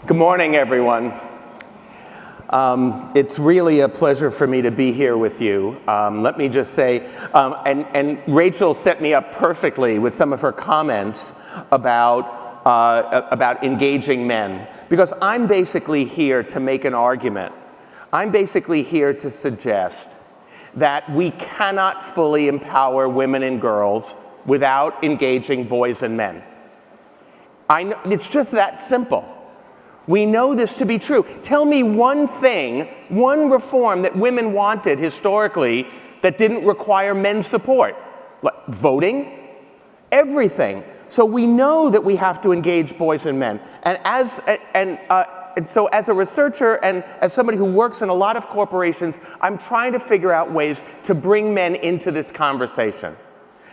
Good morning, everyone. It's really a pleasure for me to be here with you. Let me just say, and Rachel set me up perfectly with some of her comments about engaging men, because I'm basically here to make an argument. I'm basically here to suggest that we cannot fully empower women and girls without engaging boys and men. It's just that simple. We know this to be true. Tell me one thing, one reform that women wanted historically that didn't require men's support. Voting? Everything. So we know that we have to engage boys and men. And so as a researcher and as somebody who works in a lot of corporations, I'm trying to figure out ways to bring men into this conversation.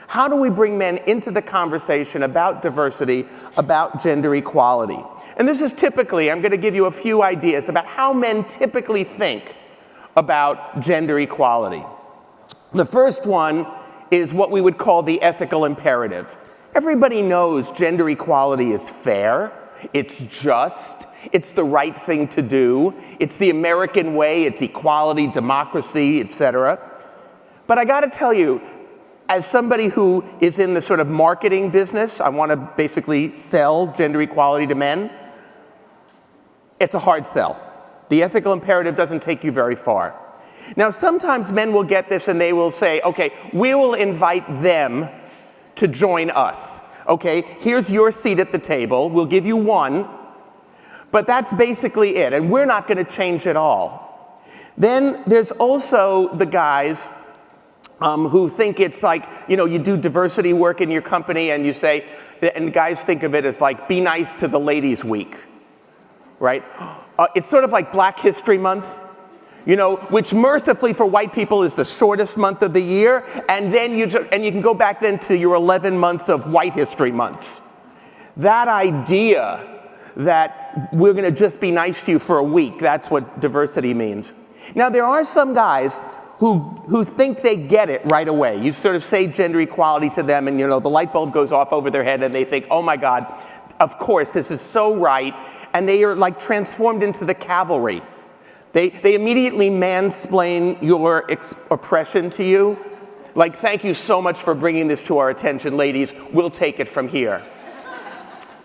How do we bring men into the conversation about diversity, about gender equality? And this is typically, I'm going to give you a few ideas about how men typically think about gender equality. The first one is what we would call the ethical imperative. Everybody knows gender equality is fair, it's just, it's the right thing to do, it's the American way, it's equality, democracy, etc. But I got to tell you, as somebody who is in the sort of marketing business, I want to basically sell gender equality to men, it's a hard sell. The ethical imperative doesn't take you very far. Now, sometimes men will get this and they will say, okay, we will invite them to join us. Okay, here's your seat at the table, we'll give you one, but that's basically it, and we're not going to change it all. Then there's also the guys who think it's like, you know, you do diversity work in your company and you say, and guys think of it as like, be nice to the ladies' week, right? It's sort of like Black History Month, you know, which mercifully for white people is the shortest month of the year, and then you can go back then to your 11 months of white history months. That idea that we're going to just be nice to you for a week, that's what diversity means. Now, there are some guys who think they get it right away. You sort of say gender equality to them and, you know, the light bulb goes off over their head and they think, oh my God, of course, this is so right. And they are like transformed into the cavalry. They immediately mansplain your oppression to you. Like, thank you so much for bringing this to our attention, ladies. We'll take it from here.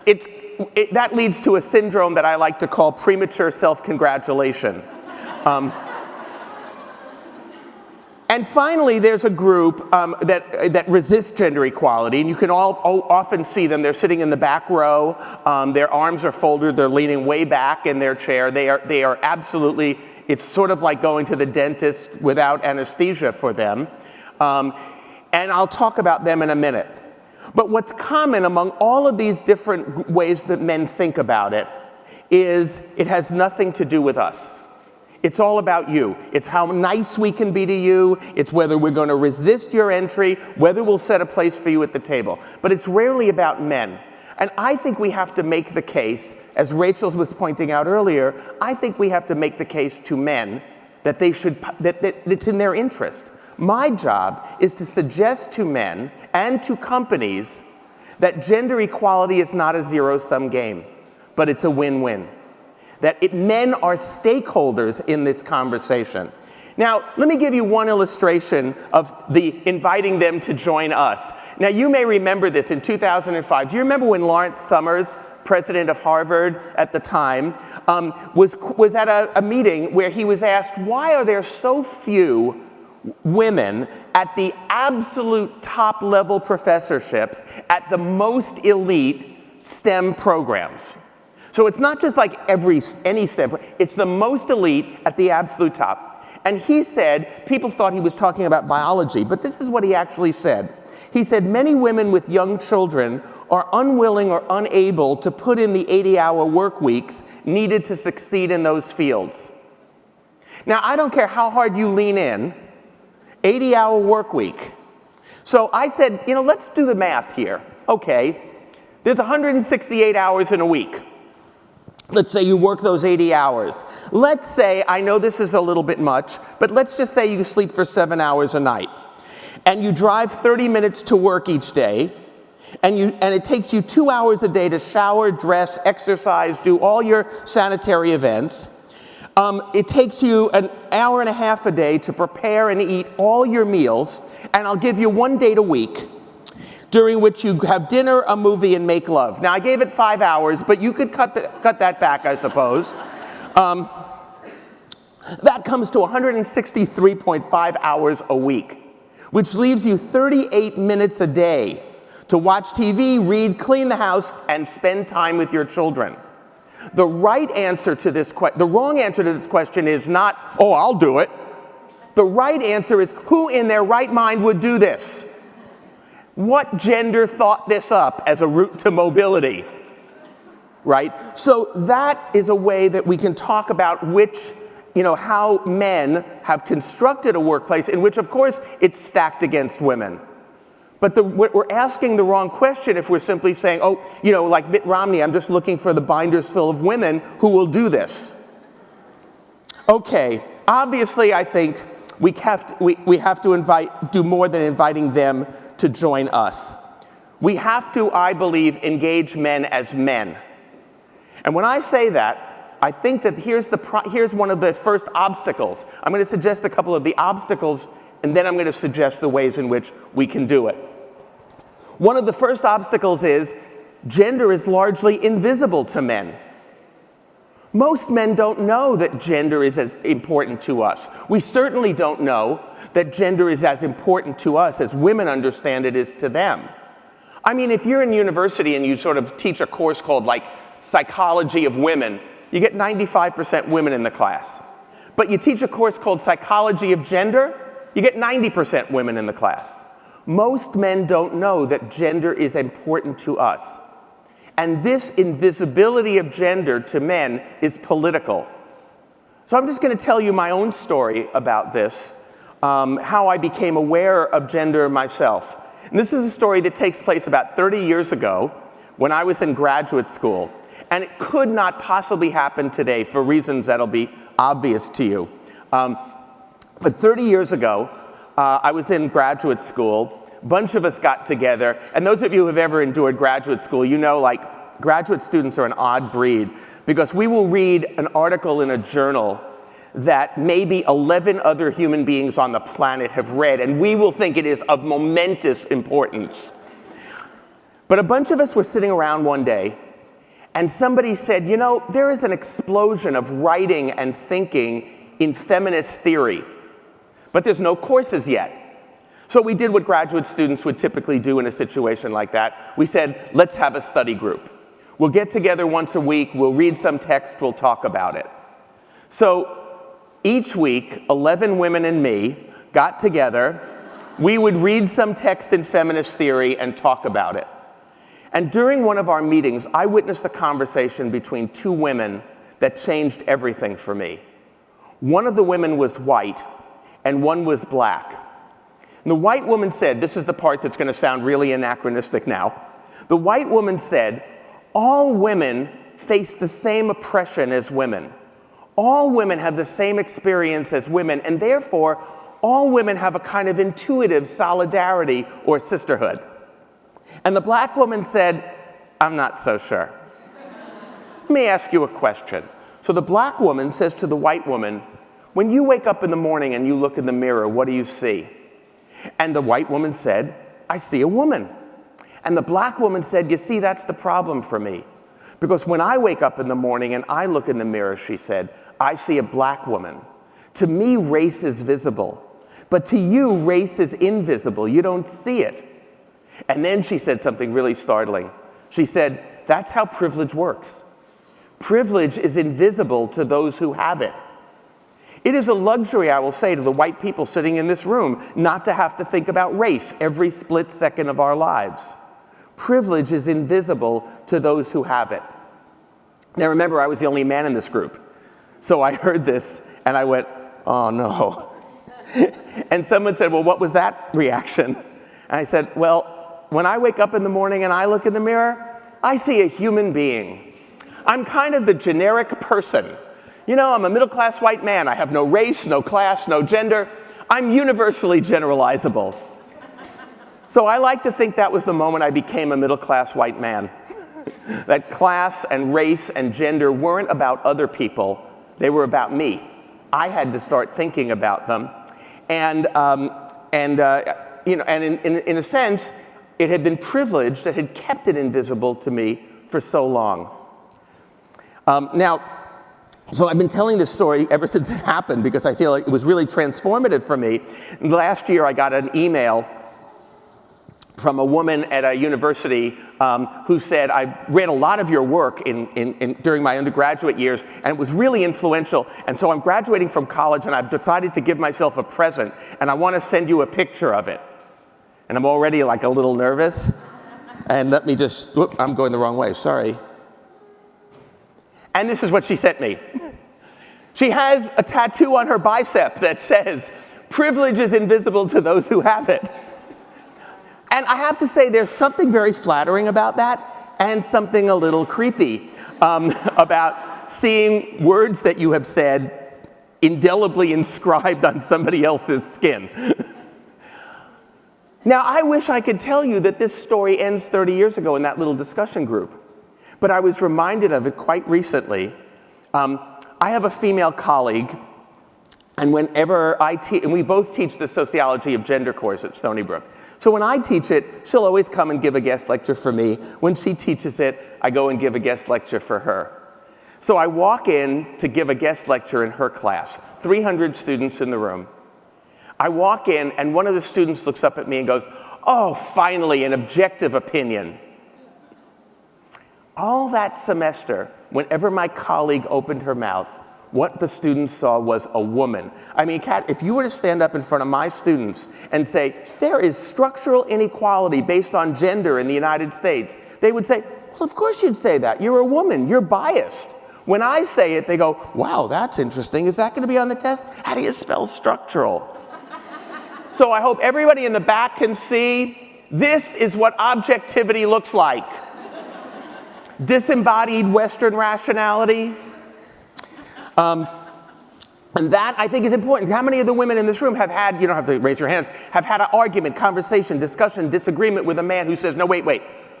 That leads to a syndrome that I like to call premature self-congratulation. And finally, there's a group that resists gender equality, and you can often see them. They're sitting in the back row. Their arms are folded. They're leaning way back in their chair. They are absolutely, it's sort of like going to the dentist without anesthesia for them. And I'll talk about them in a minute. But what's common among all of these different ways that men think about it is it has nothing to do with us. It's all about you. It's how nice we can be to you. It's whether we're going to resist your entry, whether we'll set a place for you at the table. But it's rarely about men. And I think we have to make the case, as Rachel was pointing out earlier, I think we have to make the case to men that it's in their interest. My job is to suggest to men and to companies that gender equality is not a zero-sum game, but it's a win-win. That men are stakeholders in this conversation. Now, let me give you one illustration of the inviting them to join us. Now, you may remember this in 2005. Do you remember when Lawrence Summers, president of Harvard at the time, was at a meeting where he was asked, why are there so few women at the absolute top level professorships at the most elite STEM programs? So it's not just like any STEM, it's the most elite at the absolute top. And he said, people thought he was talking about biology, but this is what he actually said. He said, many women with young children are unwilling or unable to put in the 80-hour work weeks needed to succeed in those fields. Now, I don't care how hard you lean in, 80-hour work week. So I said, you know, let's do the math here. Okay, there's 168 hours in a week. Let's say you work those 80 hours. Let's say, I know this is a little bit much, but let's just say you sleep for 7 hours a night. And you drive 30 minutes to work each day, and it takes you 2 hours a day to shower, dress, exercise, do all your sanitary events. It takes you an hour and a half a day to prepare and eat all your meals, and I'll give you 1 date a week during which you have dinner, a movie, and make love. Now, I gave it 5 hours, but you could cut that back, I suppose. That comes to 163.5 hours a week, which leaves you 38 minutes a day to watch TV, read, clean the house, and spend time with your children. The wrong answer to this question is not, oh, I'll do it. The right answer is, who in their right mind would do this? What gender thought this up as a route to mobility? Right? So that is a way that we can talk about how men have constructed a workplace in which, of course, it's stacked against women. But we're asking the wrong question if we're simply saying, like Mitt Romney, I'm just looking for the binders full of women who will do this. Okay, obviously I think we have to do more than inviting them to join us. We have to, I believe, engage men as men. And when I say that, I think that here's one of the first obstacles. I'm going to suggest a couple of the obstacles, and then I'm going to suggest the ways in which we can do it. One of the first obstacles is gender is largely invisible to men. Most men don't know that gender is as important to us. We certainly don't know that gender is as important to us as women understand it is to them. I mean, if you're in university and you sort of teach a course called like Psychology of Women, you get 95% women in the class. But you teach a course called Psychology of Gender, you get 90% women in the class. Most men don't know that gender is important to us. And this invisibility of gender to men is political. So I'm just going to tell you my own story about this, how I became aware of gender myself. And this is a story that takes place about 30 years ago when I was in graduate school. And it could not possibly happen today for reasons that'll be obvious to you. But 30 years ago, I was in graduate school. A bunch of us got together. And those of you who have ever endured graduate school, you know, like, graduate students are an odd breed because we will read an article in a journal that maybe 11 other human beings on the planet have read, and we will think it is of momentous importance. But a bunch of us were sitting around one day, and somebody said, you know, there is an explosion of writing and thinking in feminist theory, but there's no courses yet. So we did what graduate students would typically do in a situation like that. We said, let's have a study group. We'll get together once a week, we'll read some text, we'll talk about it. So each week, 11 women and me got together. We would read some text in feminist theory and talk about it. And during one of our meetings, I witnessed a conversation between two women that changed everything for me. One of the women was white, and one was black. And the white woman said, this is the part that's going to sound really anachronistic now. The white woman said, all women face the same oppression as women. All women have the same experience as women, and therefore, all women have a kind of intuitive solidarity or sisterhood. And the black woman said, I'm not so sure. Let me ask you a question. So the black woman says to the white woman, when you wake up in the morning and you look in the mirror, what do you see? And the white woman said, I see a woman. And the black woman said, you see, that's the problem for me. Because when I wake up in the morning and I look in the mirror, she said, I see a black woman. To me, race is visible. But to you, race is invisible. You don't see it. And then she said something really startling. She said, that's how privilege works. Privilege is invisible to those who have it. It is a luxury, I will say, to the white people sitting in this room not to have to think about race every split second of our lives. Privilege is invisible to those who have it. Now remember, I was the only man in this group. So I heard this and I went, oh no. And someone said, well, what was that reaction? And I said, well, when I wake up in the morning and I look in the mirror, I see a human being. I'm kind of the generic person. You know, I'm a middle-class white man. I have no race, no class, no gender. I'm universally generalizable. So I like to think that was the moment I became a middle-class white man. That class and race and gender weren't about other people, they were about me. I had to start thinking about them. And in a sense, it had been privilege that had kept it invisible to me for so long. So I've been telling this story ever since it happened because I feel like it was really transformative for me. Last year I got an email from a woman at a university who said, I read a lot of your work during my undergraduate years, and it was really influential, and so I'm graduating from college and I've decided to give myself a present, and I want to send you a picture of it. And I'm already like a little nervous. And let me just, whoop, I'm going the wrong way, sorry. And this is what she sent me. She has a tattoo on her bicep that says, "Privilege is invisible to those who have it." And I have to say, there's something very flattering about that, and something a little creepy about seeing words that you have said indelibly inscribed on somebody else's skin. Now, I wish I could tell you that this story ends 30 years ago in that little discussion group, but I was reminded of it quite recently. I have a female colleague, and whenever I teach, and we both teach the Sociology of Gender course at Stony Brook. So when I teach it, she'll always come and give a guest lecture for me. When she teaches it, I go and give a guest lecture for her. So I walk in to give a guest lecture in her class, 300 students in the room. I walk in, and one of the students looks up at me and goes, "Oh, finally, an objective opinion." All that semester, whenever my colleague opened her mouth, what the students saw was a woman. I mean, Kat, if you were to stand up in front of my students and say, there is structural inequality based on gender in the United States, they would say, well, of course you'd say that. You're a woman. You're biased. When I say it, they go, wow, that's interesting. Is that going to be on the test? How do you spell structural? So I hope everybody in the back can see this is what objectivity looks like. Disembodied Western rationality. And that, I think, is important. How many of the women in this room have had, you don't have to raise your hands, have had an argument, conversation, discussion, disagreement with a man who says, no, wait,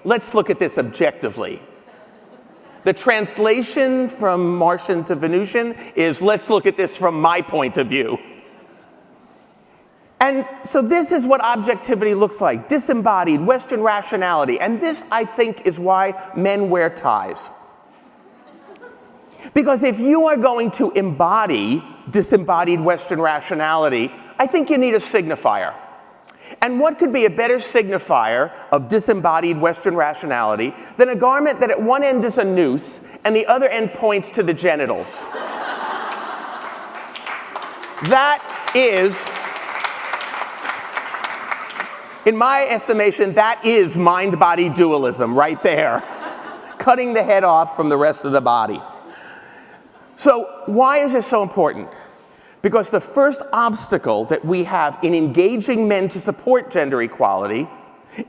let's look at this objectively. The translation from Martian to Venusian is, let's look at this from my point of view. And so this is what objectivity looks like, disembodied Western rationality. And this, I think, is why men wear ties. Because if you are going to embody disembodied Western rationality, I think you need a signifier. And what could be a better signifier of disembodied Western rationality than a garment that at one end is a noose and the other end points to the genitals? That is, in my estimation, that is mind-body dualism right there. Cutting the head off from the rest of the body. So why is this so important? Because the first obstacle that we have in engaging men to support gender equality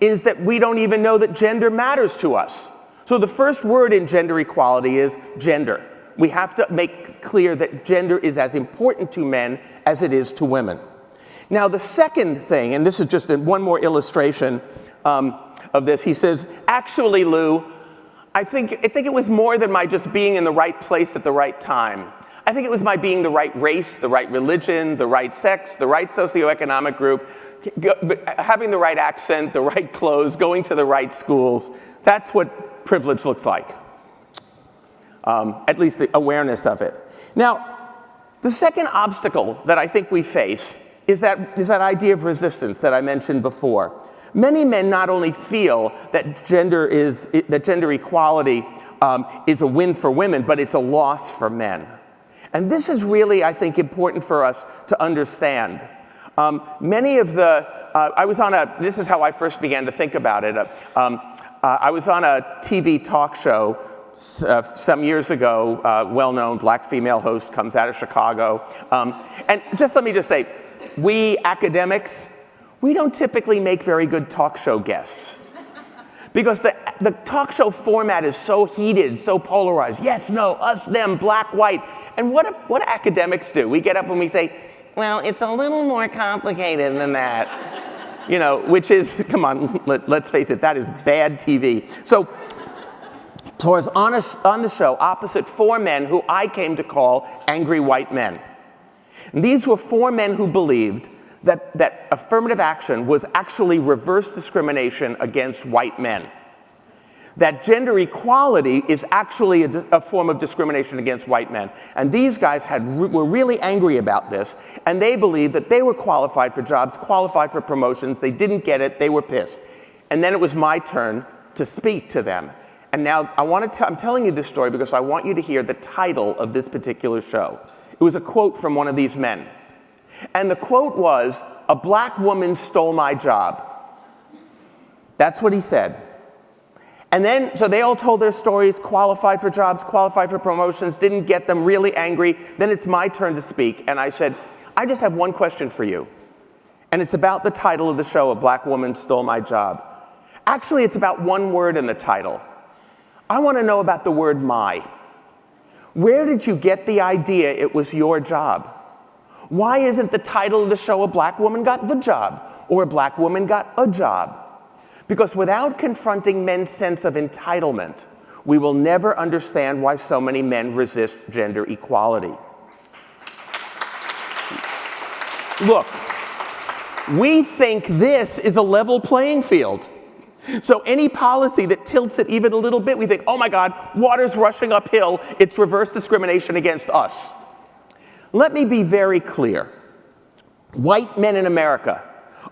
is that we don't even know that gender matters to us. So the first word in gender equality is gender. We have to make clear that gender is as important to men as it is to women. Now the second thing, and this is just one more illustration of this, he says, actually, Lou, I think it was more than my just being in the right place at the right time. I think it was my being the right race, the right religion, the right sex, the right socioeconomic group, having the right accent, the right clothes, going to the right schools. That's what privilege looks like. At least the awareness of it. Now, the second obstacle that I think we face is that idea of resistance that I mentioned before. Many men not only feel that gender equality is a win for women, but it's a loss for men. And this is really, I think, important for us to understand. This is how I first began to think about it. I was on a TV talk show some years ago, well-known black female host comes out of Chicago. And let me just say, we academics, we don't typically make very good talk show guests. Because the talk show format is so heated, so polarized. Yes, no, us, them, black, white. And what do academics do? We get up and we say, well, it's a little more complicated than that. which is, come on, let's face it, that is bad TV. So I was on the show opposite 4 men who I came to call angry white men. And these were 4 men who believed that affirmative action was actually reverse discrimination against white men. That gender equality is actually a form of discrimination against white men. And these guys were really angry about this, and they believed that they were qualified for jobs, qualified for promotions. They didn't get it, they were pissed. And then it was my turn to speak to them. And now I'm telling you this story because I want you to hear the title of this particular show. It was a quote from one of these men. And the quote was, "A black woman stole my job." That's what he said. And then, so they all told their stories, qualified for jobs, qualified for promotions, didn't get them, really angry. Then it's my turn to speak. And I said, I just have one question for you. And it's about the title of the show, "A Black Woman Stole My Job." Actually, it's about one word in the title. I want to know about the word "my." Where did you get the idea it was your job? Why isn't the title of the show "A Black Woman Got the Job" or "A Black Woman Got a Job"? Because without confronting men's sense of entitlement, we will never understand why so many men resist gender equality. Look, we think this is a level playing field. So any policy that tilts it even a little bit, we think, oh my God, water's rushing uphill, it's reverse discrimination against us. Let me be very clear. White men in America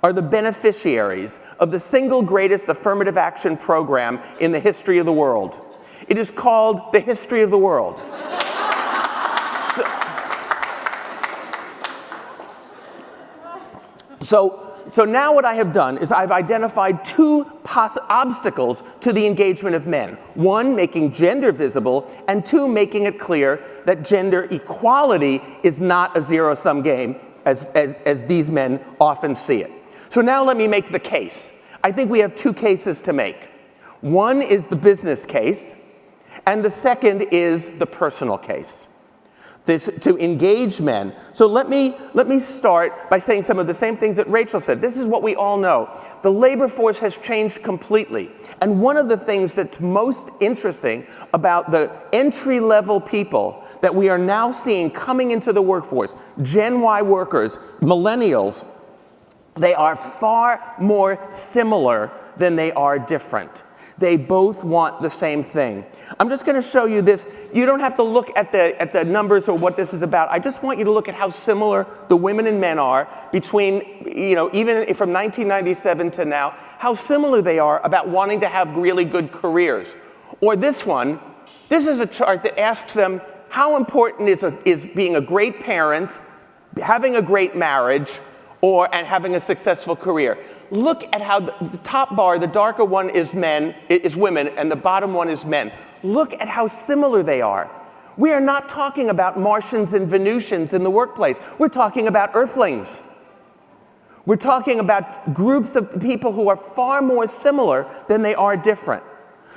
are the beneficiaries of the single greatest affirmative action program in the history of the world. It is called the history of the world. So now what I have done is I've identified 2 obstacles to the engagement of men. 1, making gender visible, and 2, making it clear that gender equality is not a zero-sum game as these men often see it. So now let me make the case. I think we have 2 cases to make. One is the business case, and the second is the personal case. To engage men. So let me start by saying some of the same things that Rachel said. This is what we all know. The labor force has changed completely. And one of the things that's most interesting about the entry-level people that we are now seeing coming into the workforce, Gen Y workers, millennials, they are far more similar than they are different. They both want the same thing. I'm just going to show you this. You don't have to look at the numbers or what this is about. I just want you to look at how similar the women and men are between, even from 1997 to now, how similar they are about wanting to have really good careers. Or this one, this is a chart that asks them how important is being a great parent, having a great marriage, and having a successful career. Look at how the top bar, the darker one is women, and the bottom one is men. Look at how similar they are. We are not talking about Martians and Venusians in the workplace. We're talking about Earthlings. We're talking about groups of people who are far more similar than they are different.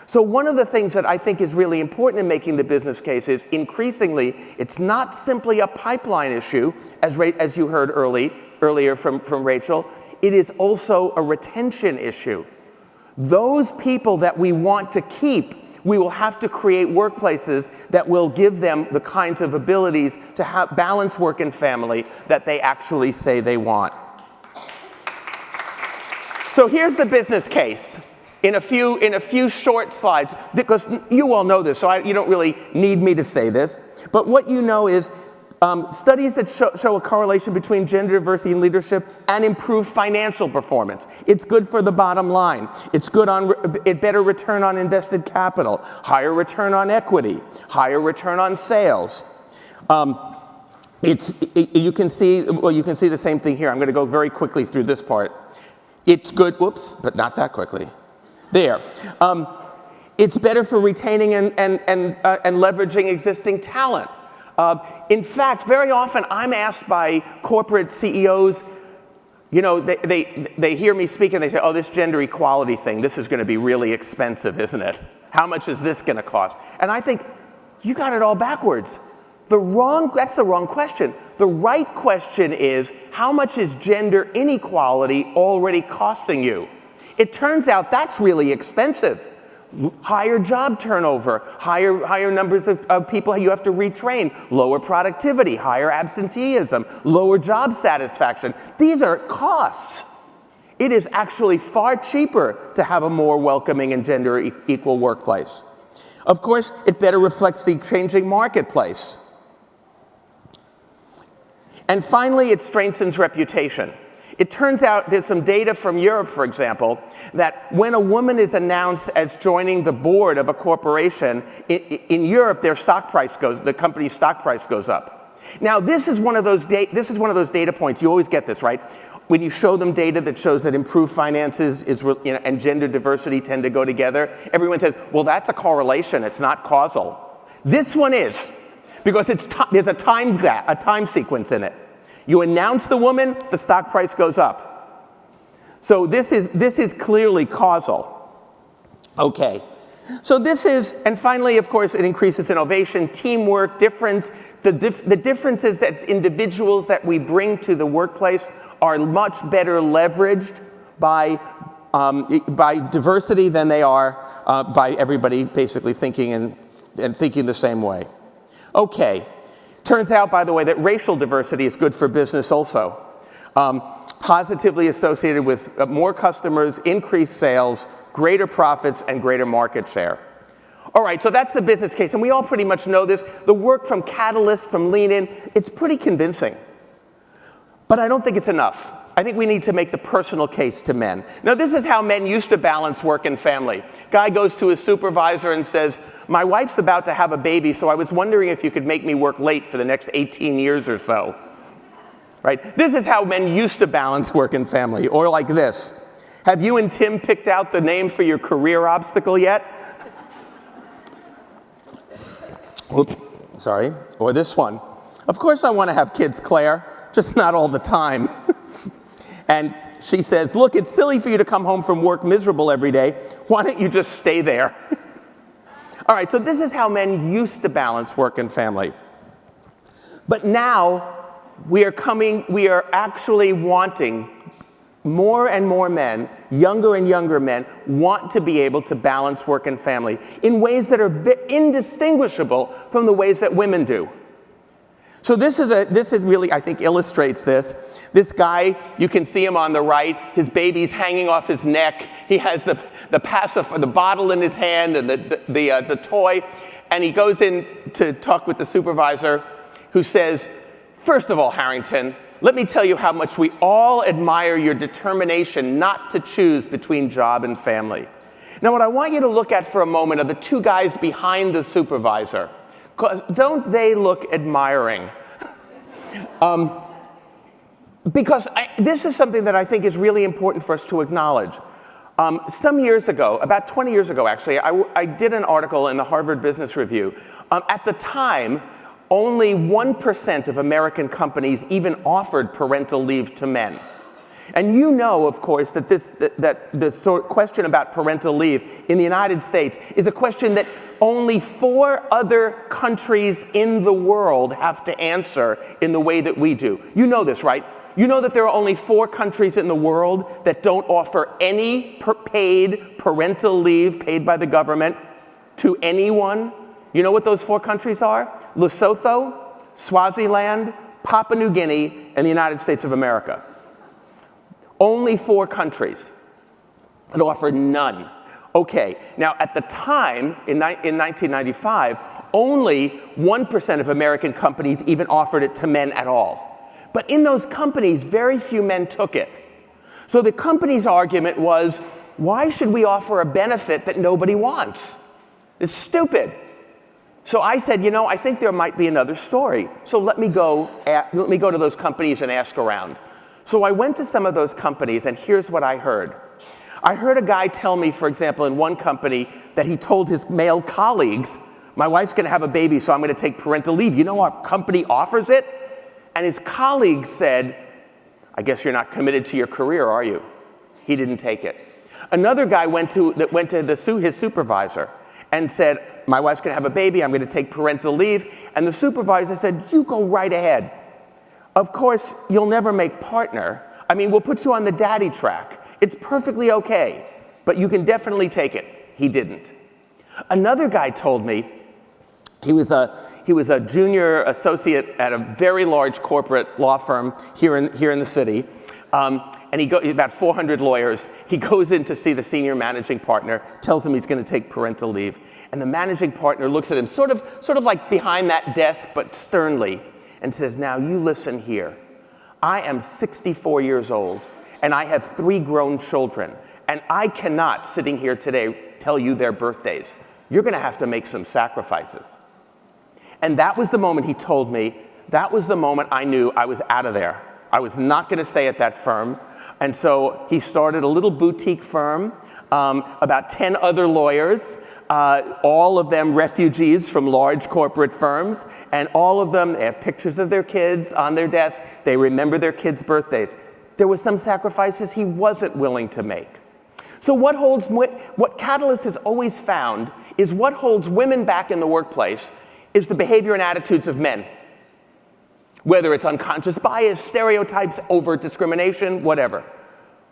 So one of the things that I think is really important in making the business case is increasingly, it's not simply a pipeline issue, as you heard earlier from Rachel. It is also a retention issue. Those people that we want to keep, we will have to create workplaces that will give them the kinds of abilities to have balance work and family that they actually say they want. So here's the business case in a few short slides, because you all know this, so you don't really need me to say this. But what you know is studies that show a correlation between gender diversity in leadership and improved financial performance. It's good for the bottom line. It's good on better return on invested capital, higher return on equity, higher return on sales. You can see the same thing here. I'm going to go very quickly through this part. It's good, whoops, but not that quickly. There. It's better for retaining and leveraging existing talent. In fact, very often I'm asked by corporate CEOs, they hear me speak and they say, oh, this gender equality thing, this is going to be really expensive, isn't it? How much is this going to cost? And I think, you got it all backwards. That's the wrong question. The right question is, how much is gender inequality already costing you? It turns out that's really expensive. Higher job turnover, higher numbers of people you have to retrain, lower productivity, higher absenteeism, lower job satisfaction. These are costs. It is actually far cheaper to have a more welcoming and gender equal workplace. Of course, it better reflects the changing marketplace. And finally, it strengthens reputation. It turns out there's some data from Europe, for example, that when a woman is announced as joining the board of a corporation, in Europe, the company's stock price goes up. Now, this is one of those data points. You always get this, right? When you show them data that shows that improved finances and gender diversity tend to go together, everyone says, well, that's a correlation. It's not causal. This one is, because there's a time sequence in it. You announce the woman, the stock price goes up. So this is clearly causal. Okay. So and finally, of course, it increases innovation, teamwork, difference. The differences that individuals that we bring to the workplace are much better leveraged by diversity than they are by everybody basically thinking and thinking the same way. Okay. Turns out, by the way, that racial diversity is good for business also. Positively associated with more customers, increased sales, greater profits, and greater market share. All right, so that's the business case, and we all pretty much know this. The work from Catalyst, from Lean In, it's pretty convincing. But I don't think it's enough. I think we need to make the personal case to men. Now, this is how men used to balance work and family. Guy goes to his supervisor and says, my wife's about to have a baby, so I was wondering if you could make me work late for the next 18 years or so. Right? This is how men used to balance work and family. Or like this. Have you and Tim picked out the name for your career obstacle yet? Oops, sorry. Or this one. Of course I want to have kids, Claire, just not all the time. And she says, look, it's silly for you to come home from work miserable every day. Why don't you just stay there? All right, so this is how men used to balance work and family. But now we are actually wanting more and more men, younger and younger men, want to be able to balance work and family in ways that are indistinguishable from the ways that women do. So this is really, I think, illustrates this. This guy, you can see him on the right, his baby's hanging off his neck. He has the bottle in his hand and the toy, and he goes in to talk with the supervisor, who says, first of all, Harrington, let me tell you how much we all admire your determination not to choose between job and family. Now, what I want you to look at for a moment are the two guys behind the supervisor. Don't they look admiring? Because this is something that I think is really important for us to acknowledge. Some years ago, about 20 years ago actually, I did an article in the Harvard Business Review. At the time, only 1% of American companies even offered parental leave to men. And you know, of course, that the question about parental leave in the United States is a question that only 4 other countries in the world have to answer in the way that we do. You know this, right? You know that there are only 4 countries in the world that don't offer any paid parental leave paid by the government to anyone. You know what those 4 countries are? Lesotho, Swaziland, Papua New Guinea, and the United States of America. Only 4 countries that offer none. Okay, now at the time, in 1995, only 1% of American companies even offered it to men at all. But in those companies, very few men took it. So the company's argument was, why should we offer a benefit that nobody wants? It's stupid. So I said, you know, I think there might be another story. So let me go to those companies and ask around. So I went to some of those companies, and here's what I heard. I heard a guy tell me, for example, in one company, that he told his male colleagues, my wife's going to have a baby, so I'm going to take parental leave. You know our company offers it? And his colleagues said, I guess you're not committed to your career, are you? He didn't take it. Another guy went to his supervisor and said, my wife's going to have a baby, I'm going to take parental leave. And the supervisor said, you go right ahead. Of course, you'll never make partner. I mean, we'll put you on the daddy track. It's perfectly okay, but you can definitely take it. He didn't. Another guy told me, he was a junior associate at a very large corporate law firm here in the city. And about 400 lawyers. He goes in to see the senior managing partner, tells him he's going to take parental leave. And the managing partner looks at him sort of like behind that desk, but sternly, and says, now you listen here. I am 64 years old, and I have 3 grown children, and I cannot, sitting here today, tell you their birthdays. You're going to have to make some sacrifices. And that was the moment he told me, that was the moment I knew I was out of there. I was not going to stay at that firm. And so he started a little boutique firm, about 10 other lawyers, all of them refugees from large corporate firms, and all of them, they have pictures of their kids on their desk. They remember their kids' birthdays. There were some sacrifices he wasn't willing to make. So what Catalyst has always found is what holds women back in the workplace is the behavior and attitudes of men. Whether it's unconscious bias, stereotypes, overt discrimination, whatever.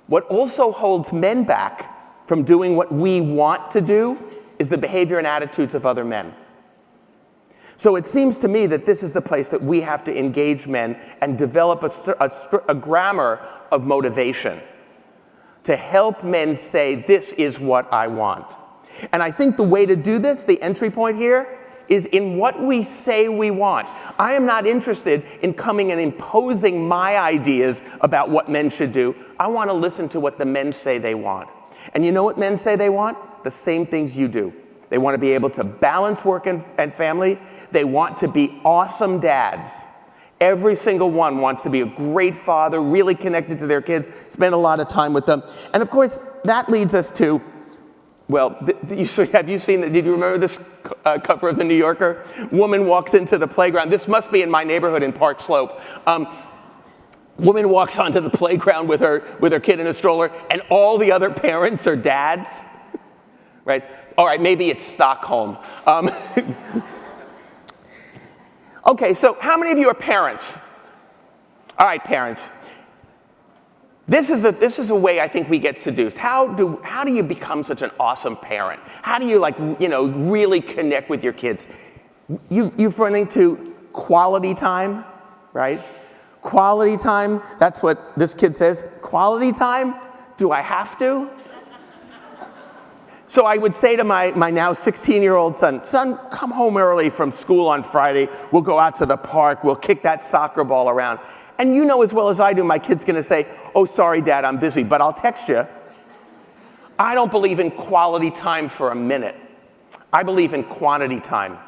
What also holds men back from doing what we want to do is the behavior and attitudes of other men. So it seems to me that this is the place that we have to engage men and develop a grammar of motivation to help men say, this is what I want. And I think the way to do this, the entry point here, is in what we say we want. I am not interested in coming and imposing my ideas about what men should do. I want to listen to what the men say they want. And you know what men say they want? The same things you do. They want to be able to balance work and family. They want to be awesome dads. Every single one wants to be a great father, really connected to their kids, spend a lot of time with them. And of course, that leads us to, well, did you remember this cover of the New Yorker? Woman walks into the playground. This must be in my neighborhood in Park Slope. Woman walks onto the playground with her kid in a stroller, and all the other parents are dads, right? All right, maybe it's Stockholm. Okay, so how many of you are parents? All right, parents. This is a way I think we get seduced. How do you become such an awesome parent? How do you really connect with your kids? You've run into quality time, right? Quality time, that's what this kid says. Quality time? Do I have to? So I would say to my now 16-year-old son, come home early from school on Friday. We'll go out to the park. We'll kick that soccer ball around. And you know as well as I do, my kid's going to say, oh, sorry, Dad, I'm busy, but I'll text you. I don't believe in quality time for a minute. I believe in quantity time.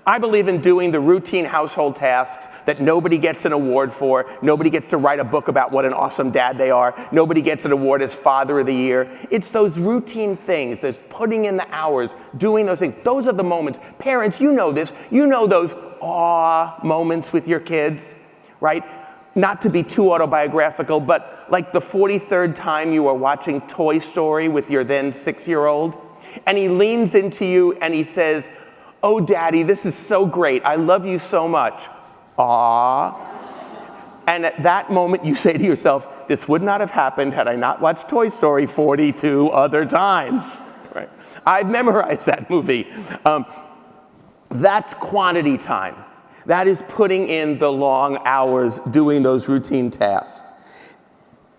I believe in doing the routine household tasks that nobody gets an award for. Nobody gets to write a book about what an awesome dad they are. Nobody gets an award as Father of the Year. It's those routine things, those putting in the hours, doing those things. Those are the moments. Parents, you know this. You know those awe moments with your kids, right? Not to be too autobiographical, but like the 43rd time you are watching Toy Story with your then 6-year-old, and he leans into you and he says, oh, Daddy, this is so great. I love you so much. Aww. And at that moment, you say to yourself, this would not have happened had I not watched Toy Story 42 other times. Right? I've memorized that movie. That's quantity time. That is putting in the long hours doing those routine tasks.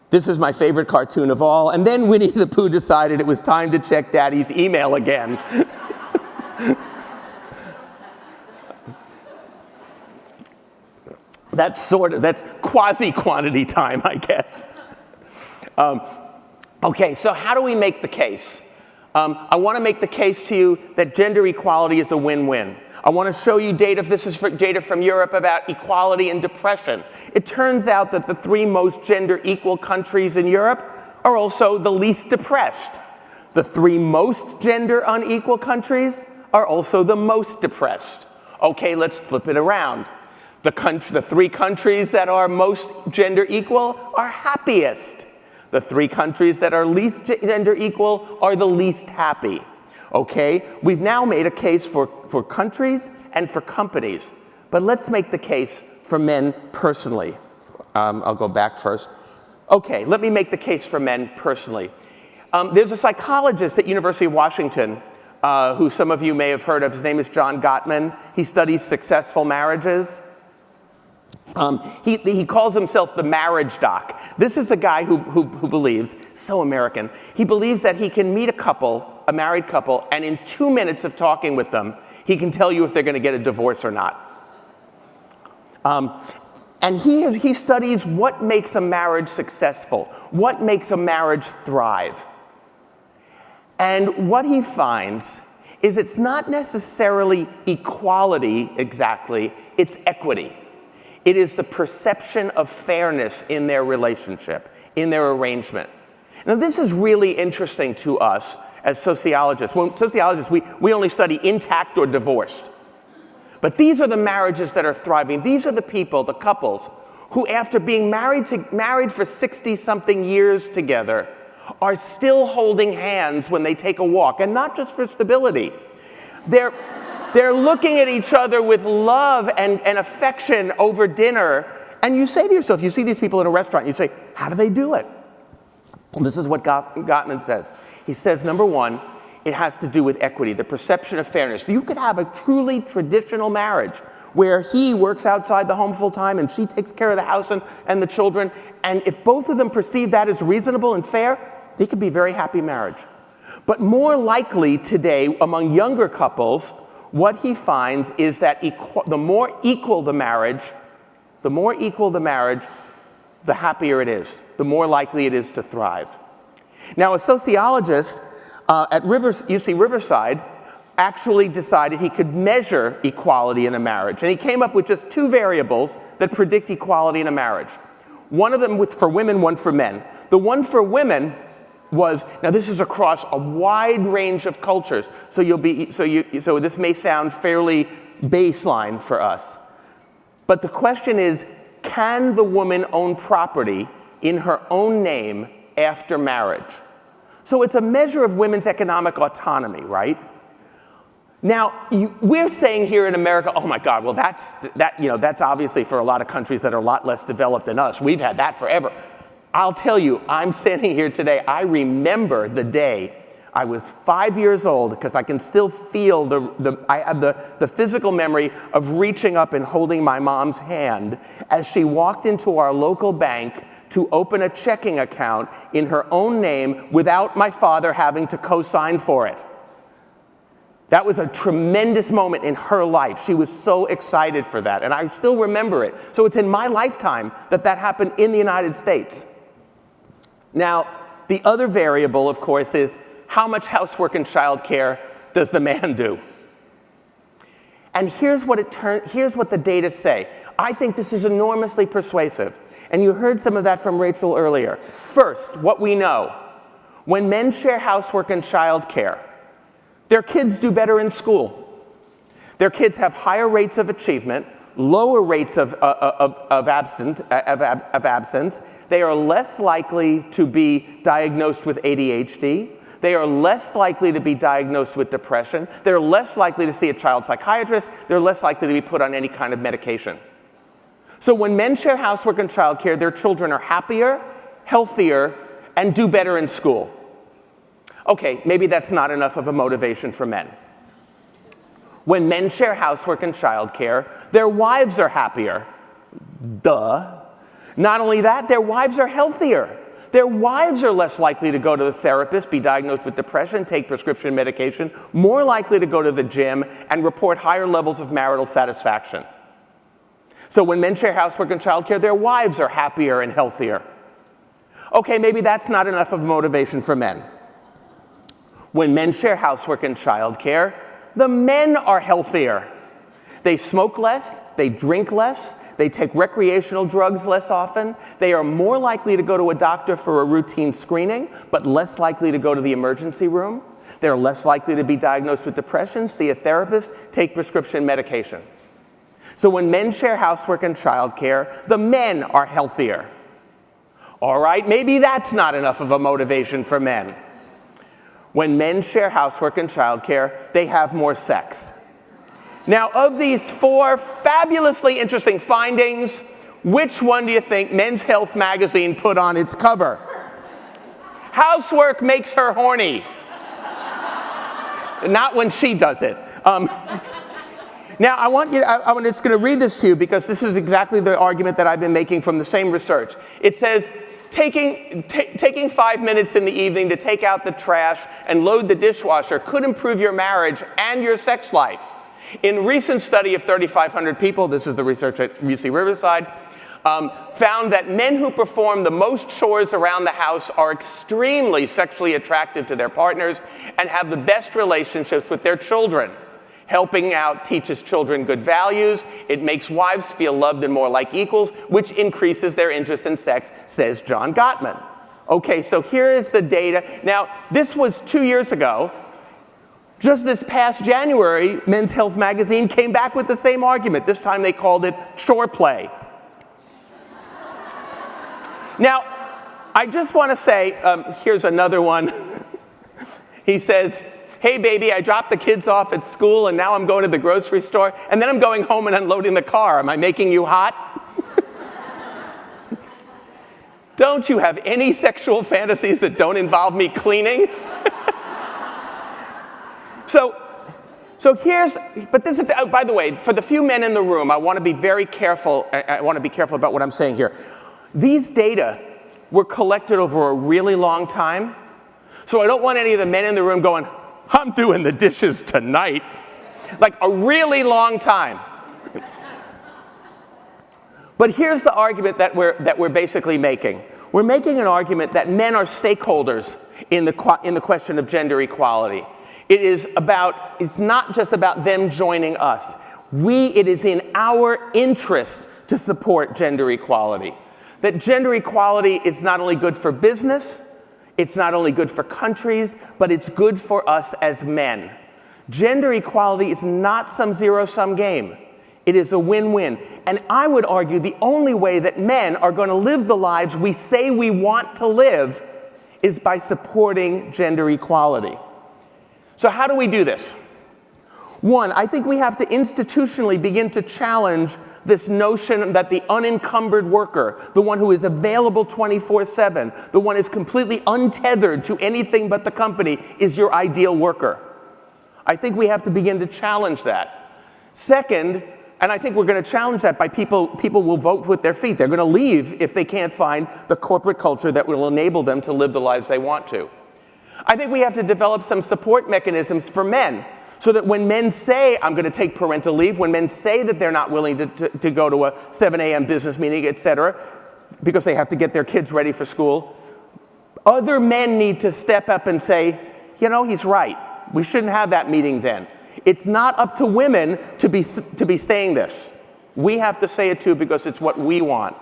This is my favorite cartoon of all. And then Winnie the Pooh decided it was time to check Daddy's email again. That's quasi-quantity time, I guess. Okay, so how do we make the case? I want to make the case to you that gender equality is a win-win. I want to show you data, this is data from Europe about equality and depression. It turns out that the 3 most gender equal countries in Europe are also the least depressed. The 3 most gender unequal countries are also the most depressed. Okay, let's flip it around. The 3 countries that are most gender equal are happiest. The 3 countries that are least gender equal are the least happy. Okay? We've now made a case for countries and for companies. But let's make the case for men personally. I'll go back first. Okay, let me make the case for men personally. There's a psychologist at University of Washington who some of you may have heard of. His name is John Gottman. He studies successful marriages. He calls himself the marriage doc. This is a guy who believes, so American, he believes that he can meet a married couple, and in 2 minutes of talking with them, he can tell you if they're going to get a divorce or not. And he studies what makes a marriage successful, what makes a marriage thrive. And what he finds is it's not necessarily equality exactly, it's equity. It is the perception of fairness in their relationship, in their arrangement. Now this is really interesting to us as sociologists. Well, sociologists, we only study intact or divorced. But these are the marriages that are thriving. These are the people, the couples, who after being married for 60-something years together are still holding hands when they take a walk, and not just for stability. They're looking at each other with love and affection over dinner, and you say to yourself, you see these people in a restaurant, you say, how do they do it? Well, this is what Gottman says. He says, number one, it has to do with equity, the perception of fairness. You could have a truly traditional marriage where he works outside the home full time and she takes care of the house and the children, and if both of them perceive that as reasonable and fair, they could be a very happy marriage. But more likely today, among younger couples, what he finds is that the more equal the marriage, the happier it is, the more likely it is to thrive. Now, a sociologist at UC Riverside actually decided he could measure equality in a marriage, and he came up with just 2 variables that predict equality in a marriage. One of them for women, one for men. The one for women was, now this is across a wide range of cultures, so this may sound fairly baseline for us. But the question is, can the woman own property in her own name after marriage? So it's a measure of women's economic autonomy, right? Now, we're saying here in America, oh my God, well that's obviously for a lot of countries that are a lot less developed than us. We've had that forever. I'll tell you, I'm standing here today, I remember the day I was 5 years old, because I can still feel I have the physical memory of reaching up and holding my mom's hand as she walked into our local bank to open a checking account in her own name without my father having to co-sign for it. That was a tremendous moment in her life. She was so excited for that, and I still remember it. So it's in my lifetime that happened in the United States. Now, the other variable, of course, is how much housework and childcare does the man do? And here's what the data say. I think this is enormously persuasive. And you heard some of that from Rachel earlier. First, what we know. When men share housework and childcare, their kids do better in school. Their kids have higher rates of achievement, lower rates of absence. They are less likely to be diagnosed with ADHD. They are less likely to be diagnosed with depression. They're less likely to see a child psychiatrist. They're less likely to be put on any kind of medication. So when men share housework and childcare, their children are happier, healthier, and do better in school. Okay, maybe that's not enough of a motivation for men. When men share housework and childcare, their wives are happier. Duh. Not only that, their wives are healthier. Their wives are less likely to go to the therapist, be diagnosed with depression, take prescription medication, more likely to go to the gym, and report higher levels of marital satisfaction. So when men share housework and childcare, their wives are happier and healthier. Okay, maybe that's not enough of motivation for men. When men share housework and childcare, the men are healthier. They smoke less, they drink less, they take recreational drugs less often, they are more likely to go to a doctor for a routine screening, but less likely to go to the emergency room. They're less likely to be diagnosed with depression, see a therapist, take prescription medication. So when men share housework and childcare, the men are healthier. All right, maybe that's not enough of a motivation for men. When men share housework and childcare, they have more sex. Now, of these 4 fabulously interesting findings, which one do you think Men's Health magazine put on its cover? Housework makes her horny. Not when she does it. Now, I'm just going to read this to you because this is exactly the argument that I've been making from the same research. It says, taking 5 minutes in the evening to take out the trash and load the dishwasher could improve your marriage and your sex life. In a recent study of 3,500 people, this is the research at UC Riverside, found that men who perform the most chores around the house are extremely sexually attractive to their partners and have the best relationships with their children. Helping out teaches children good values. It makes wives feel loved and more like equals, which increases their interest in sex, says John Gottman. Okay, so here is the data. Now, this was 2 years ago. Just this past January, Men's Health magazine came back with the same argument. This time they called it chore play. Now, I just want to say, here's another one. He says, hey baby, I dropped the kids off at school and now I'm going to the grocery store and then I'm going home and unloading the car. Am I making you hot? Don't you have any sexual fantasies that don't involve me cleaning? But this is, by the way, for the few men in the room, I want to be very careful. I want to be careful about what I'm saying here. These data were collected over a really long time. So I don't want any of the men in the room going, I'm doing the dishes tonight. Like a really long time. But here's the argument that we're basically making. We're making an argument that men are stakeholders in the question of gender equality. It's not just about them joining us. It is in our interest to support gender equality. That gender equality is not only good for business, it's not only good for countries, but it's good for us as men. Gender equality is not some zero-sum game. It is a win-win. And I would argue the only way that men are going to live the lives we say we want to live is by supporting gender equality. So how do we do this? One, I think we have to institutionally begin to challenge this notion that the unencumbered worker, the one who is available 24/7, the one who is completely untethered to anything but the company, is your ideal worker. I think we have to begin to challenge that. Second, and I think we're going to challenge that by people will vote with their feet. They're going to leave if they can't find the corporate culture that will enable them to live the lives they want to. I think we have to develop some support mechanisms for men so that when men say, I'm going to take parental leave, when men say that they're not willing to go to a 7 a.m. business meeting, etc., because they have to get their kids ready for school, other men need to step up and say, you know, he's right. We shouldn't have that meeting then. It's not up to women to be saying this. We have to say it too because it's what we want.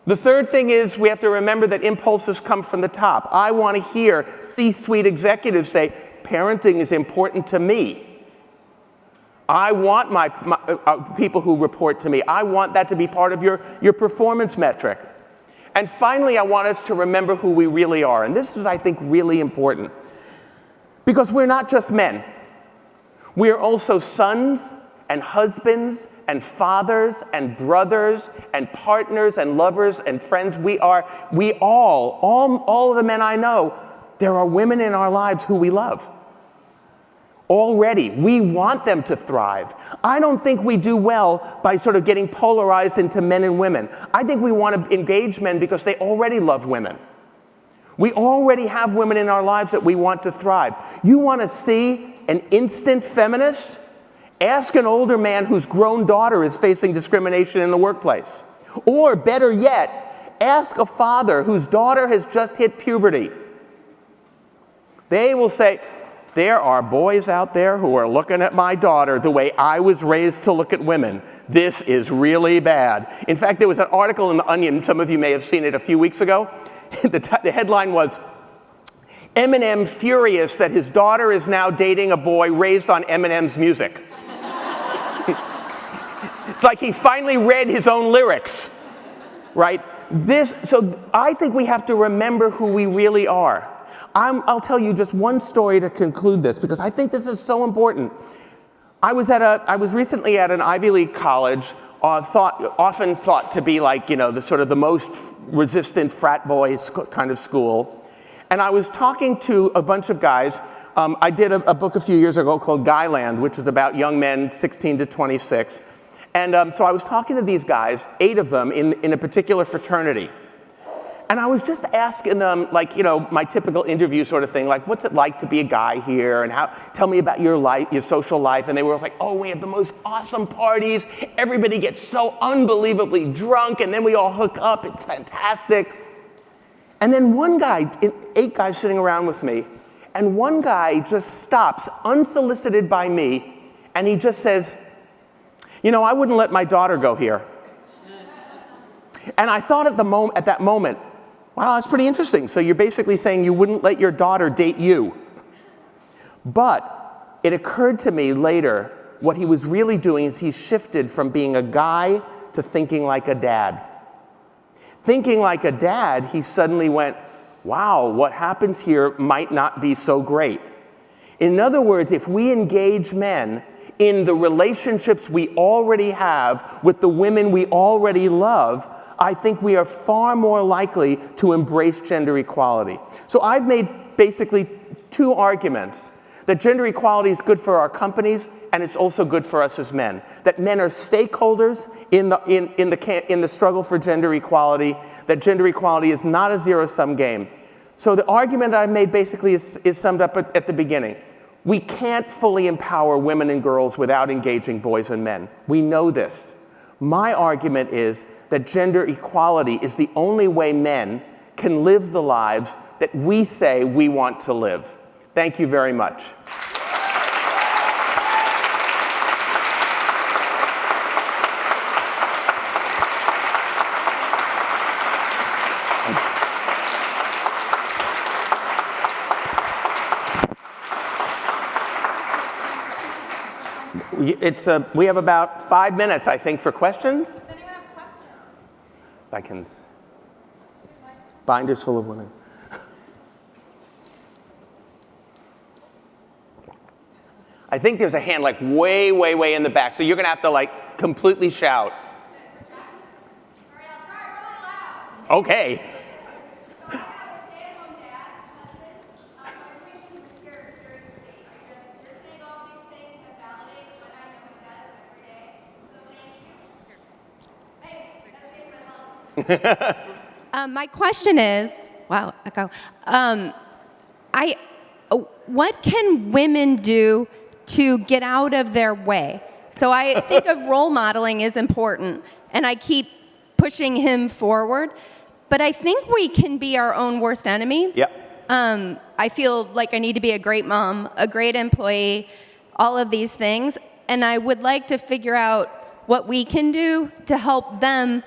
The third thing is we have to remember that impulses come from the top. I want to hear C-suite executives say, parenting is important to me. I want my people who report to me, I want that to be part of your performance metric. And finally, I want us to remember who we really are. And this is, I think, really important. Because we're not just men. We are also sons and husbands and fathers and brothers and partners and lovers and friends. All of the men I know, there are women in our lives who we love. Already, we want them to thrive. I don't think we do well by sort of getting polarized into men and women. I think we want to engage men because they already love women. We already have women in our lives that we want to thrive. You want to see an instant feminist? Ask an older man whose grown daughter is facing discrimination in the workplace. Or better yet, ask a father whose daughter has just hit puberty. They will say, there are boys out there who are looking at my daughter the way I was raised to look at women. This is really bad. In fact, there was an article in The Onion, some of you may have seen it a few weeks ago. The headline was, Eminem furious that his daughter is now dating a boy raised on Eminem's music. It's like he finally read his own lyrics, right? So I think we have to remember who we really are. I'll tell you just one story to conclude this, because I think this is so important. I was recently at an Ivy League college, often thought to be like, the most resistant frat boys kind of school. And I was talking to a bunch of guys. I did a book a few years ago called Guyland, which is about young men 16 to 26. And so I was talking to these guys, 8 of them in a particular fraternity. And I was just asking them, my typical interview sort of thing, like, what's it like to be a guy here? And tell me about your life, your social life. And they were like, oh, we have the most awesome parties. Everybody gets so unbelievably drunk, and then we all hook up. It's fantastic. And then one guy, 8 guys sitting around with me, and one guy just stops, unsolicited by me, and he just says, I wouldn't let my daughter go here. And I thought at that moment, wow, that's pretty interesting. So you're basically saying you wouldn't let your daughter date you. But it occurred to me later, what he was really doing is he shifted from being a guy to thinking like a dad. Thinking like a dad, he suddenly went, wow, what happens here might not be so great. In other words, if we engage men in the relationships we already have with the women we already love, I think we are far more likely to embrace gender equality. So I've made basically 2 arguments. That gender equality is good for our companies, and it's also good for us as men. That men are stakeholders in the struggle for gender equality, that gender equality is not a zero-sum game. So the argument I've made basically is summed up at the beginning. We can't fully empower women and girls without engaging boys and men. We know this. My argument is that gender equality is the only way men can live the lives that we say we want to live. Thank you very much. We have about 5 minutes, I think, for questions. Does anyone have questions? I can. Binders full of women. I think there's a hand way, way, way in the back, so you're gonna have to completely shout. All right, I'll try really loud. Okay. So I have a stay-at-home dad, husband. My question is very sweet. You're saying all these things that validate what I know he does every day. So thank you. Hey, that saves my life. My question is, wow, echo. What can women do to get out of their way? So I think of role modeling is important, and I keep pushing him forward. But I think we can be our own worst enemy. Yep. I feel like I need to be a great mom, a great employee, all of these things. And I would like to figure out what we can do to help them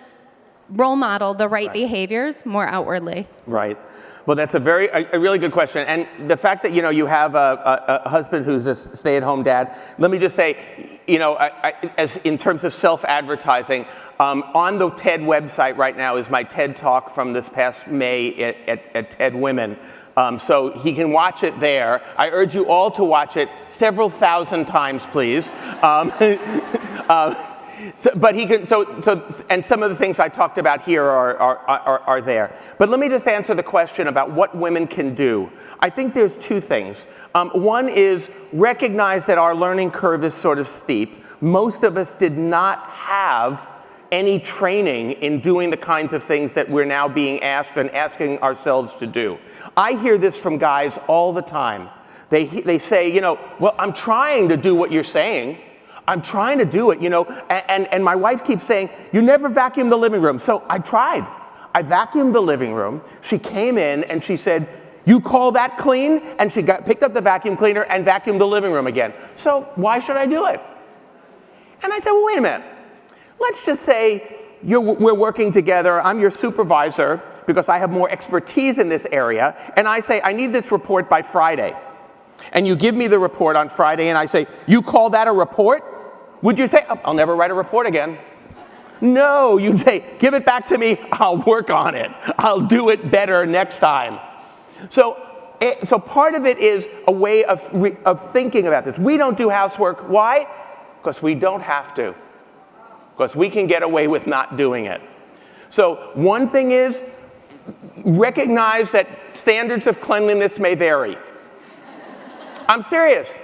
role model the right behaviors more outwardly. Right. Well, that's a really good question. And the fact that, you have a husband who's a stay-at-home dad, let me just say, as in terms of self-advertising, on the TED website right now is my TED Talk from this past May at TED Women. So he can watch it there. I urge you all to watch it several thousand times, please. But he can, and some of the things I talked about here are there. But let me just answer the question about what women can do. I think there's 2 things. One is recognize that our learning curve is sort of steep. Most of us did not have any training in doing the kinds of things that we're now being asked and asking ourselves to do. I hear this from guys all the time. They say, well, I'm trying to do what you're saying. I'm trying to do it, and my wife keeps saying, you never vacuum the living room. So I tried. I vacuumed the living room. She came in and she said, you call that clean? And she picked up the vacuum cleaner and vacuumed the living room again. So why should I do it? And I said, well, wait a minute. Let's just say we're working together. I'm your supervisor because I have more expertise in this area. And I say, I need this report by Friday. And you give me the report on Friday and I say, you call that a report? Would you say, oh, I'll never write a report again? No, you'd say, give it back to me, I'll work on it. I'll do it better next time. So part of it is a way of thinking about this. We don't do housework. Why? Because we don't have to. Because we can get away with not doing it. So one thing is, recognize that standards of cleanliness may vary. I'm serious.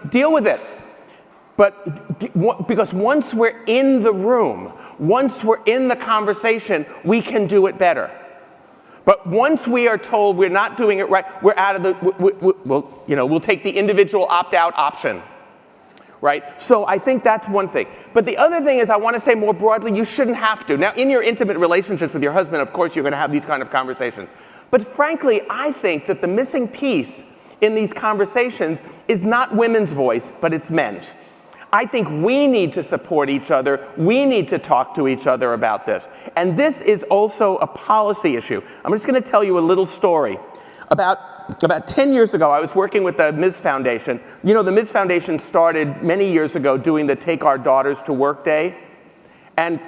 Deal with it. But because once we're in the room, once we're in the conversation, we can do it better. But once we are told we're not doing it right, we're out of the, we'll take the individual opt-out option, right? So I think that's one thing. But the other thing is, I want to say more broadly, you shouldn't have to. Now, in your intimate relationships with your husband, of course, you're going to have these kind of conversations. But frankly, I think that the missing piece in these conversations is not women's voice, but it's men's. I think we need to support each other. We need to talk to each other about this. And this is also a policy issue. I'm just going to tell you a little story. About 10 years ago, I was working with the Ms. Foundation. The Ms. Foundation started many years ago doing the Take Our Daughters to Work Day. And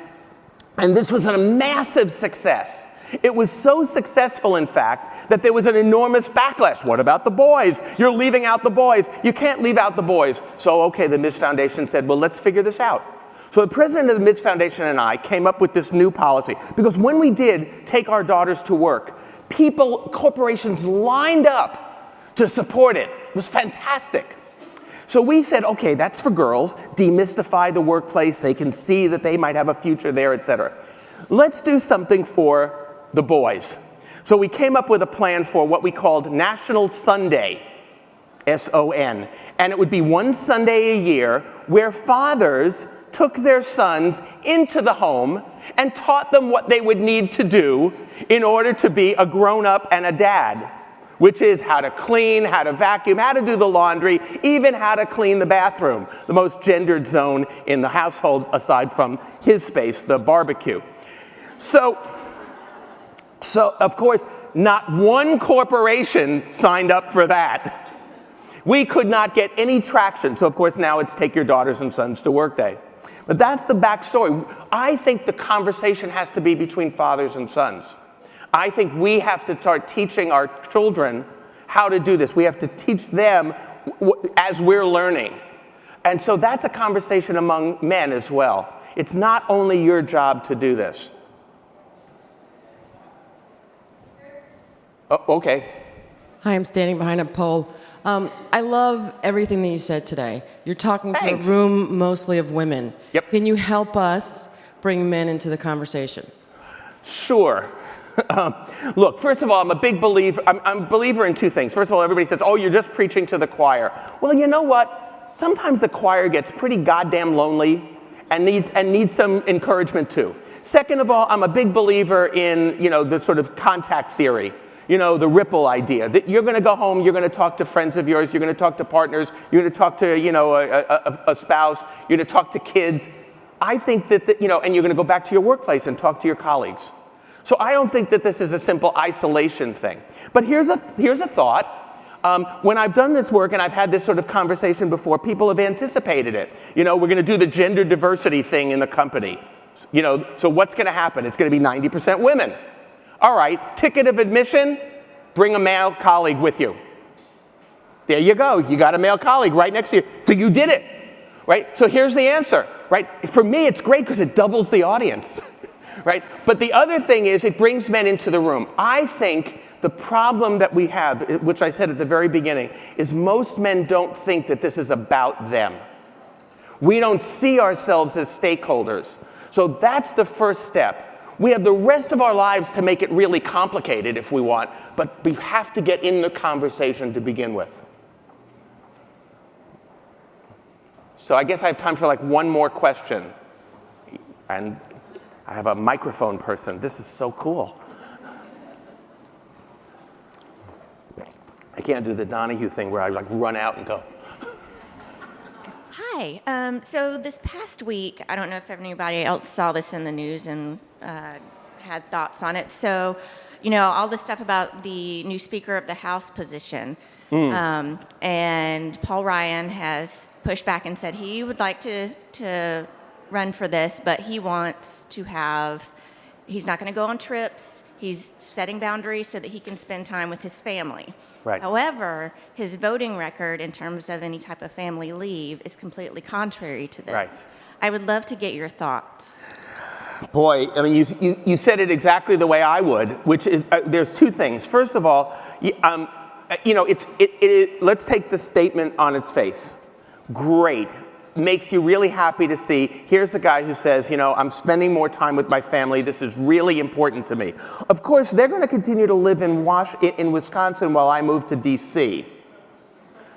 this was a massive success. It was so successful, in fact, that there was an enormous backlash. What about the boys? You're leaving out the boys. You can't leave out the boys. So, okay, the Ms. Foundation said, well, let's figure this out. So the president of the Ms. Foundation and I came up with this new policy. Because when we did Take Our Daughters to Work, corporations lined up to support it. It was fantastic. So we said, okay, that's for girls. Demystify the workplace. They can see that they might have a future there, et cetera. Let's do something for the boys. So we came up with a plan for what we called National Sunday, S-O-N. And it would be one Sunday a year where fathers took their sons into the home and taught them what they would need to do in order to be a grown-up and a dad, which is how to clean, how to vacuum, how to do the laundry, even how to clean the bathroom, the most gendered zone in the household aside from his space, the barbecue. So of course, not one corporation signed up for that. We could not get any traction. So of course, now it's Take Your Daughters and Sons to Work Day. But that's the backstory. I think the conversation has to be between fathers and sons. I think we have to start teaching our children how to do this. We have to teach them as we're learning. And so that's a conversation among men as well. It's not only your job to do this. Oh, okay. Hi, I'm standing behind a pole. I love everything that you said today. You're talking to a room mostly of women. Yep. Can you help us bring men into the conversation? Sure. Look, first of all, I'm a big believer. I'm a believer in two things. First of all, everybody says, oh, you're just preaching to the choir. Well, you know what? Sometimes the choir gets pretty goddamn lonely and needs some encouragement too. Second of all, I'm a big believer in, the sort of contact theory. The ripple idea, that you're going to go home, you're going to talk to friends of yours, you're going to talk to partners, you're going to talk to, a spouse, you're going to talk to kids. I think that, and you're going to go back to your workplace and talk to your colleagues. So I don't think that this is a simple isolation thing. But here's a thought. When I've done this work and I've had this sort of conversation before, people have anticipated it. We're going to do the gender diversity thing in the company. So what's going to happen? It's going to be 90% women. All right, ticket of admission, bring a male colleague with you. There you go. You got a male colleague right next to you. So you did it, right? So here's the answer, right? For me, it's great because it doubles the audience, right? But the other thing is it brings men into the room. I think the problem that we have, which I said at the very beginning, is most men don't think that this is about them. We don't see ourselves as stakeholders. So that's the first step. We have the rest of our lives to make it really complicated if we want, but we have to get in the conversation to begin with. So I guess I have time for one more question. And I have a microphone person. This is so cool. I can't do the Donahue thing where I run out and go. Hi. So this past week, I don't know if anybody else saw this in the news and had thoughts on it. So, all this stuff about the new Speaker of the House position. And Paul Ryan has pushed back and said he would like to run for this, but he wants to have He's not going to go on trips. He's setting boundaries so that he can spend time with his family. Right. However, his voting record in terms of any type of family leave is completely contrary to this. Right. I would love to get your thoughts. Boy, I mean, you said it exactly the way I would, which is, there's two things. First of all, let's take the statement on its face. Great. Makes you really happy to see, here's a guy who says, I'm spending more time with my family, this is really important to me. Of course, they're going to continue to live in Wisconsin while I move to DC.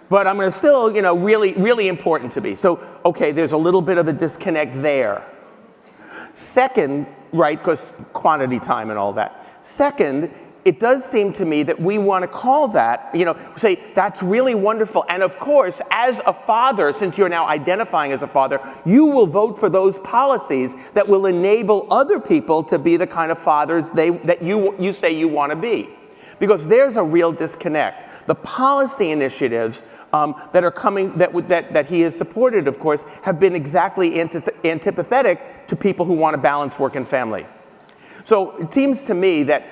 But I'm going to still, really, really important to me. So, okay, there's a little bit of a disconnect there. Second, right, because quantity time and all that. Second, it does seem to me that we want to call that, say, that's really wonderful. And of course, as a father, since you're now identifying as a father, you will vote for those policies that will enable other people to be the kind of fathers that you say you want to be. Because there's a real disconnect. The policy initiatives that are coming, that he has supported, of course, have been exactly antipathetic to people who want to balance work and family. So it seems to me that,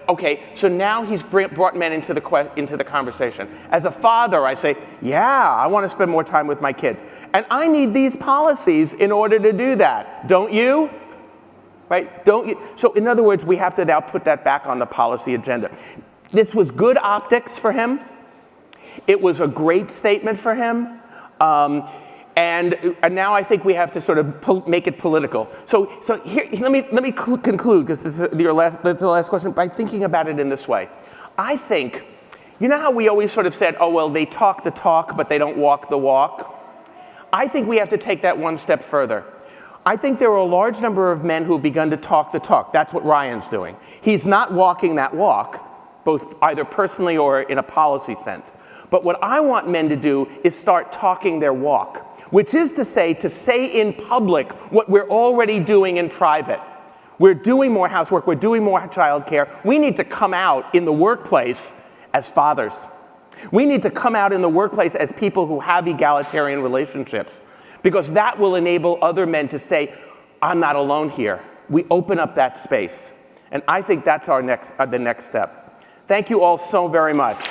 okay, so now he's brought men into the conversation. As a father, I say, yeah, I want to spend more time with my kids. And I need these policies in order to do that. Don't you? Right? Don't you? So in other words, we have to now put that back on the policy agenda. This was good optics for him. It was a great statement for him. And now I think we have to sort of make it political. So here, let me conclude, because this is the last question, by thinking about it in this way. I think, you know how we always sort of said, oh, well, they talk the talk, but they don't walk the walk? I think we have to take that one step further. I think there are a large number of men who have begun to talk the talk. That's what Ryan's doing. He's not walking that walk, both either personally or in a policy sense. But what I want men to do is start talking their walk, which is to say in public what we're already doing in private. We're doing more housework, we're doing more childcare. We need to come out in the workplace as fathers. We need to come out in the workplace as people who have egalitarian relationships, because that will enable other men to say, I'm not alone here. We open up that space. And I think that's the next step. Thank you all so very much.